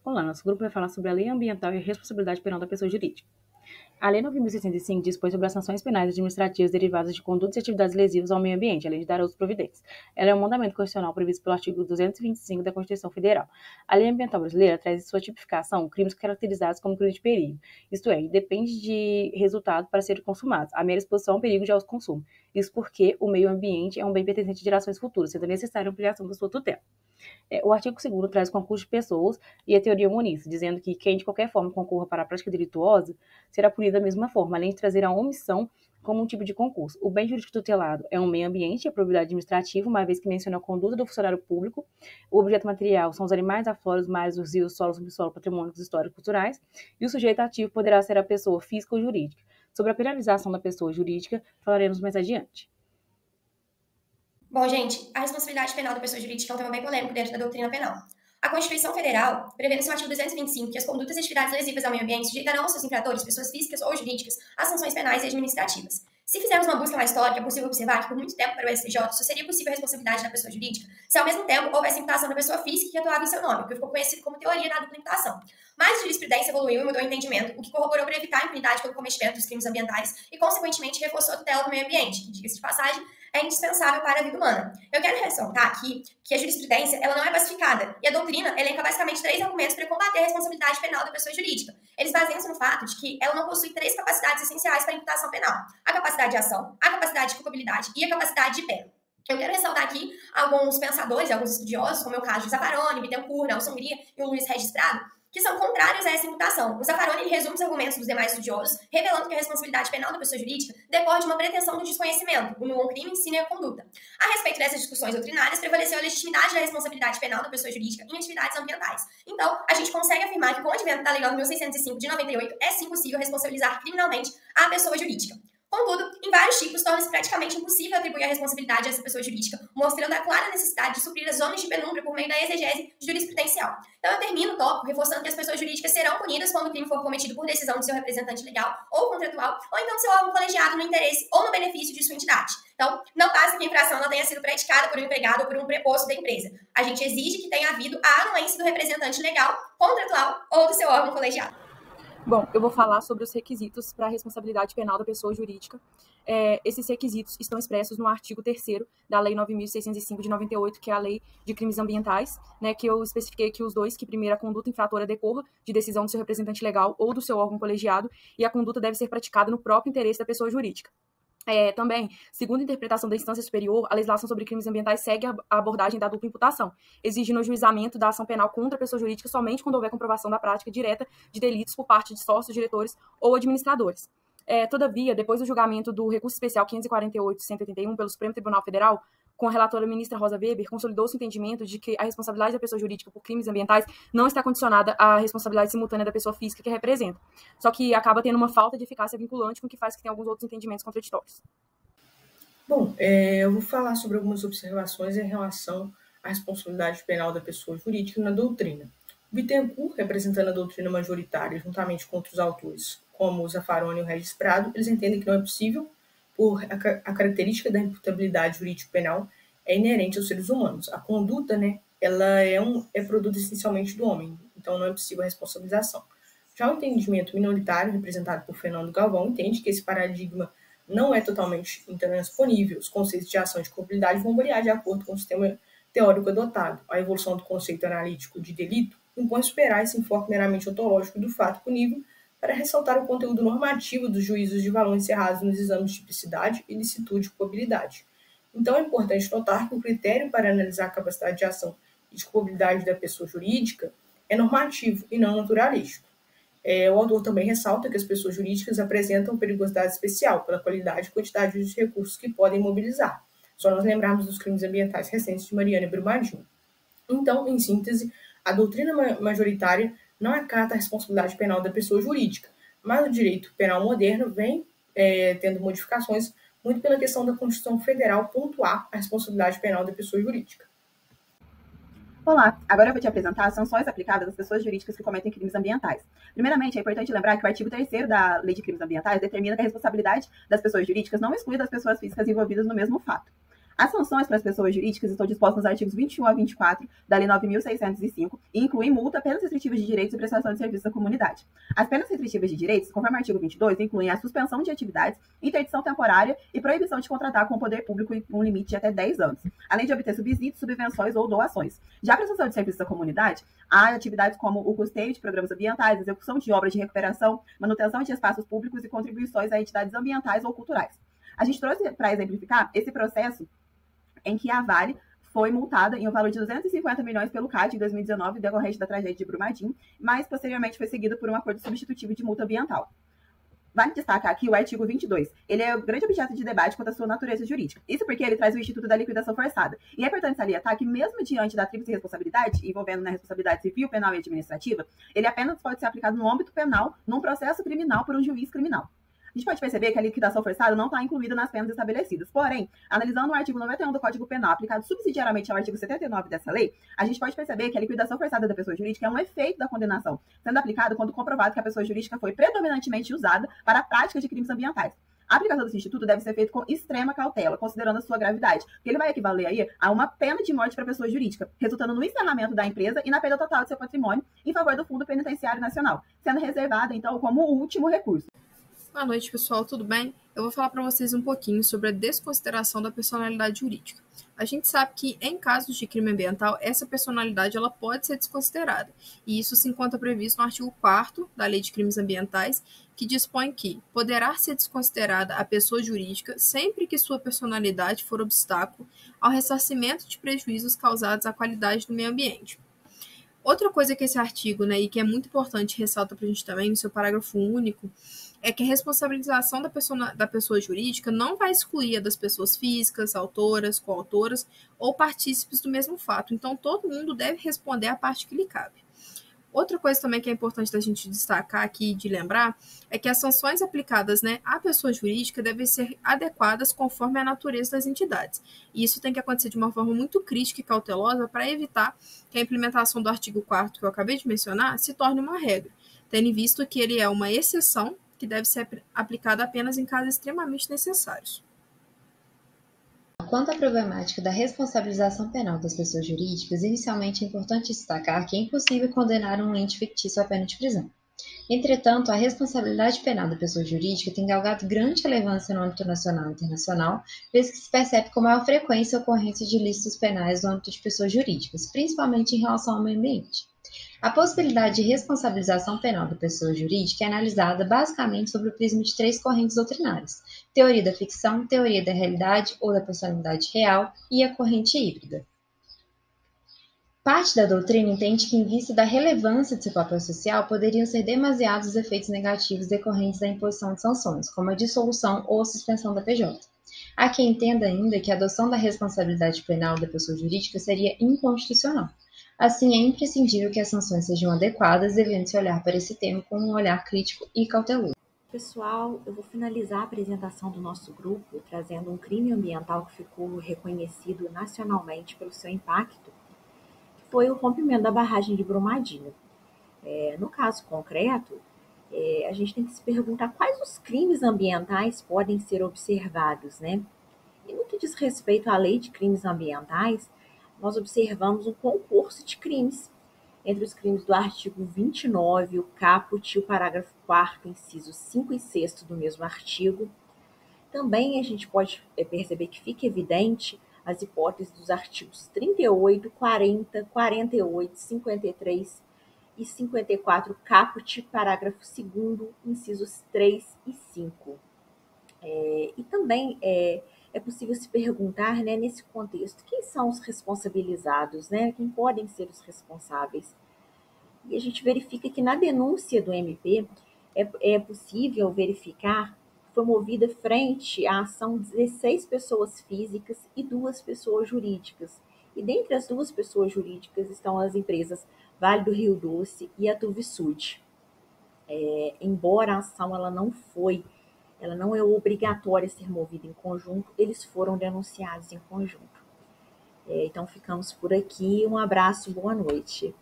Olá, nosso grupo vai falar sobre a lei ambiental e a responsabilidade penal da pessoa jurídica. A Lei 9.605 dispõe sobre as sanções penais administrativas derivadas de condutas e atividades lesivas ao meio ambiente, além de dar outras providências. Ela é um mandamento constitucional previsto pelo artigo 225 da Constituição Federal. A Lei Ambiental Brasileira traz em sua tipificação crimes caracterizados como crime de perigo, isto é, depende de resultado para serem consumados, a mera exposição ao perigo de autoconsumo. Isso porque o meio ambiente é um bem pertencente de gerações futuras, sendo necessária a ampliação da sua tutela. O artigo 2º traz o concurso de pessoas e a teoria humanista, dizendo que quem de qualquer forma concorra para a prática delituosa será punido da mesma forma, além de trazer a omissão como um tipo de concurso. O bem jurídico tutelado é um meio ambiente e a probidade administrativa, uma vez que menciona a conduta do funcionário público. O objeto material são os animais, a flora, os mares, os rios, solos, subsolo, patrimônios históricos e culturais. E o sujeito ativo poderá ser a pessoa física ou jurídica. Sobre a penalização da pessoa jurídica, falaremos mais adiante. Bom, gente, a responsabilidade penal da pessoa jurídica é um tema bem polêmico dentro da doutrina penal. A Constituição Federal prevê no seu artigo 225 que as condutas e atividades lesivas ao meio ambiente sujeitarão aos seus infratores, pessoas físicas ou jurídicas, a sanções penais e administrativas. Se fizermos uma busca na história, é possível observar que por muito tempo para o STJ só seria possível a responsabilidade da pessoa jurídica se ao mesmo tempo houvesse imputação da pessoa física que atuava em seu nome, o que ficou conhecido como teoria da dupla imputação. Mas a jurisprudência evoluiu e mudou o entendimento, o que corroborou para evitar a impunidade pelo cometimento dos crimes ambientais e, consequentemente, reforçou a tutela do meio ambiente, que, diga-se de passagem, é indispensável para a vida humana. Eu quero ressaltar aqui que a jurisprudência ela não é pacificada e a doutrina elenca basicamente 3 argumentos para combater a responsabilidade penal da pessoa jurídica. Eles baseiam-se no fato de que ela não possui 3 capacidades essenciais para a imputação penal: a capacidade de ação, a capacidade de culpabilidade e a capacidade de pena. Eu quero ressaltar aqui alguns pensadores, alguns estudiosos, como é o caso de Zaffaroni, Bittencourt, Nelson Gria e o Luiz Regis Prado, que são contrários a essa imputação. O Zaffaroni resume os argumentos dos demais estudiosos, revelando que a responsabilidade penal da pessoa jurídica decorre de uma pretensão do desconhecimento, o nullum crime sine conduta. A respeito dessas discussões doutrinárias, prevaleceu a legitimidade da responsabilidade penal da pessoa jurídica em atividades ambientais. Então, a gente consegue afirmar que, com o advento da Lei 9.605 de 98, é sim possível responsabilizar criminalmente a pessoa jurídica. Contudo, em vários tipos, torna-se praticamente impossível atribuir a responsabilidade a essa pessoa jurídica, mostrando a clara necessidade de suprir as zonas de penumbra por meio da exegese jurisprudencial. Então, eu termino o tópico reforçando que as pessoas jurídicas serão punidas quando o crime for cometido por decisão de seu representante legal ou contratual, ou então seu órgão colegiado no interesse ou no benefício de sua entidade. Então, não basta que a infração não tenha sido praticada por um empregado ou por um preposto da empresa. A gente exige que tenha havido a anuência do representante legal, contratual ou do seu órgão colegiado. Bom, eu vou falar sobre os requisitos para a responsabilidade penal da pessoa jurídica. Esses requisitos estão expressos no artigo 3º da Lei 9.605 de 98, que é a Lei de Crimes Ambientais, né, que eu especifiquei aqui os dois, que primeiro a conduta infratora decorra de decisão do seu representante legal ou do seu órgão colegiado, e a conduta deve ser praticada no próprio interesse da pessoa jurídica. Também, segundo a interpretação da instância superior, a legislação sobre crimes ambientais segue a abordagem da dupla imputação, exigindo o ajuizamento da ação penal contra a pessoa jurídica somente quando houver comprovação da prática direta de delitos por parte de sócios, diretores ou administradores. Todavia, depois do julgamento do recurso especial 548-181 pelo Supremo Tribunal Federal, com a relatora ministra Rosa Weber, consolidou-se o entendimento de que a responsabilidade da pessoa jurídica por crimes ambientais não está condicionada à responsabilidade simultânea da pessoa física que representa, só que acaba tendo uma falta de eficácia vinculante, com o que faz que tem alguns outros entendimentos contraditórios. Bom, eu vou falar sobre algumas observações em relação à responsabilidade penal da pessoa jurídica na doutrina. Bittencourt, representando a doutrina majoritária, juntamente com outros autores, como o Zaffaroni e o Regis Prado, eles entendem que não é possível, por a característica da imputabilidade jurídico-penal é inerente aos seres humanos. A conduta, né, ela é produto essencialmente do homem, então não é possível a responsabilização. Já o entendimento minoritário, representado por Fernando Galvão, entende que esse paradigma não é totalmente intransponível. Os conceitos de ação e de culpabilidade vão variar de acordo com o sistema teórico adotado. A evolução do conceito analítico de delito impõe superar esse enfoque meramente ontológico do fato punível para ressaltar o conteúdo normativo dos juízos de valor encerrados nos exames de tipicidade, ilicitude e culpabilidade. Então, é importante notar que o critério para analisar a capacidade de ação e de culpabilidade da pessoa jurídica é normativo e não naturalístico. O autor também ressalta que as pessoas jurídicas apresentam perigosidade especial pela qualidade e quantidade de recursos que podem mobilizar. Só nós lembrarmos dos crimes ambientais recentes de Mariana e Brumadinho. Então, em síntese, a doutrina majoritária não acata a responsabilidade penal da pessoa jurídica, mas o direito penal moderno vem tendo modificações muito pela questão da Constituição Federal pontuar a responsabilidade penal da pessoa jurídica. Olá, agora eu vou te apresentar as sanções aplicadas às pessoas jurídicas que cometem crimes ambientais. Primeiramente, é importante lembrar que o artigo 3º da Lei de Crimes Ambientais determina que a responsabilidade das pessoas jurídicas não exclui das pessoas físicas envolvidas no mesmo fato. As sanções para as pessoas jurídicas estão dispostas nos artigos 21 a 24 da Lei 9.605 e incluem multa, penas restritivas de direitos e prestação de serviços à comunidade. As penas restritivas de direitos, conforme o artigo 22, incluem a suspensão de atividades, interdição temporária e proibição de contratar com o poder público em um limite de até 10 anos, além de obter subsídios, subvenções ou doações. Já a prestação de serviços à comunidade, há atividades como o custeio de programas ambientais, execução de obras de recuperação, manutenção de espaços públicos e contribuições a entidades ambientais ou culturais. A gente trouxe para exemplificar esse processo em que a Vale foi multada em um valor de 250 milhões pelo CAD em 2019, decorrente da tragédia de Brumadinho, mas posteriormente foi seguido por um acordo substitutivo de multa ambiental. Vale destacar aqui o artigo 22. Ele é o grande objeto de debate quanto à sua natureza jurídica. Isso porque ele traz o Instituto da Liquidação Forçada. E é importante salientar que, mesmo diante da tríplice responsabilidade, envolvendo na responsabilidade civil, penal e administrativa, ele apenas pode ser aplicado no âmbito penal, num processo criminal por um juiz criminal. A gente pode perceber que a liquidação forçada não está incluída nas penas estabelecidas. Porém, analisando o artigo 91 do Código Penal, aplicado subsidiariamente ao artigo 79 dessa lei, a gente pode perceber que a liquidação forçada da pessoa jurídica é um efeito da condenação, sendo aplicado quando comprovado que a pessoa jurídica foi predominantemente usada para a prática de crimes ambientais. A aplicação desse instituto deve ser feita com extrema cautela, considerando a sua gravidade, porque ele vai equivaler aí a uma pena de morte para a pessoa jurídica, resultando no encerramento da empresa e na perda total de seu patrimônio em favor do Fundo Penitenciário Nacional, sendo reservada, então, como o último recurso. Boa noite, pessoal, tudo bem? Eu vou falar para vocês um pouquinho sobre a desconsideração da personalidade jurídica. A gente sabe que, em casos de crime ambiental, essa personalidade ela pode ser desconsiderada, e isso se encontra previsto no artigo 4º da Lei de Crimes Ambientais, que dispõe que poderá ser desconsiderada a pessoa jurídica sempre que sua personalidade for obstáculo ao ressarcimento de prejuízos causados à qualidade do meio ambiente. Outra coisa que esse artigo, e que é muito importante, ressalta para a gente também, no seu parágrafo único, é que a responsabilização da pessoa jurídica não vai excluir a das pessoas físicas, autoras, coautoras ou partícipes do mesmo fato. Então, todo mundo deve responder a parte que lhe cabe. Outra coisa também que é importante da gente destacar aqui e de lembrar é que as sanções aplicadas à pessoa jurídica devem ser adequadas conforme a natureza das entidades. E isso tem que acontecer de uma forma muito crítica e cautelosa para evitar que a implementação do artigo 4º que eu acabei de mencionar se torne uma regra, tendo em vista que ele é uma exceção que deve ser aplicada apenas em casos extremamente necessários. Quanto à problemática da responsabilização penal das pessoas jurídicas, inicialmente é importante destacar que é impossível condenar um ente fictício à pena de prisão. Entretanto, a responsabilidade penal da pessoa jurídica tem galgado grande relevância no âmbito nacional e internacional, visto que se percebe com maior frequência a ocorrência de ilícitos penais no âmbito de pessoas jurídicas, principalmente em relação ao meio ambiente. A possibilidade de responsabilização penal da pessoa jurídica é analisada basicamente sob o prisma de 3 correntes doutrinárias: teoria da ficção, teoria da realidade ou da personalidade real e a corrente híbrida. Parte da doutrina entende que, em vista da relevância de seu papel social, poderiam ser demasiados os efeitos negativos decorrentes da imposição de sanções, como a dissolução ou a suspensão da PJ. Há quem entenda ainda que a adoção da responsabilidade penal da pessoa jurídica seria inconstitucional. Assim, é imprescindível que as sanções sejam adequadas, devendo-se olhar para esse tema com um olhar crítico e cauteloso. Pessoal, eu vou finalizar a apresentação do nosso grupo trazendo um crime ambiental que ficou reconhecido nacionalmente pelo seu impacto, que foi o rompimento da barragem de Brumadinho. No caso concreto, a gente tem que se perguntar quais os crimes ambientais podem ser observados, E no que diz respeito à lei de crimes ambientais, nós observamos um concurso de crimes. Entre os crimes do artigo 29, o caput e o parágrafo 4º, incisos 5 e 6º do mesmo artigo. Também a gente pode perceber que fica evidente as hipóteses dos artigos 38, 40, 48, 53 e 54, caput, parágrafo 2º, incisos 3 e 5. E também é possível se perguntar, nesse contexto, quem são os responsabilizados, Quem podem ser os responsáveis? E a gente verifica que na denúncia do MP é possível verificar que foi movida frente à ação 16 pessoas físicas e 2 pessoas jurídicas. E dentre as 2 pessoas jurídicas estão as empresas Vale do Rio Doce e a Tuvisud. Embora a ação ela não é obrigatória ser movida em conjunto, eles foram denunciados em conjunto. Então ficamos por aqui, um abraço, boa noite.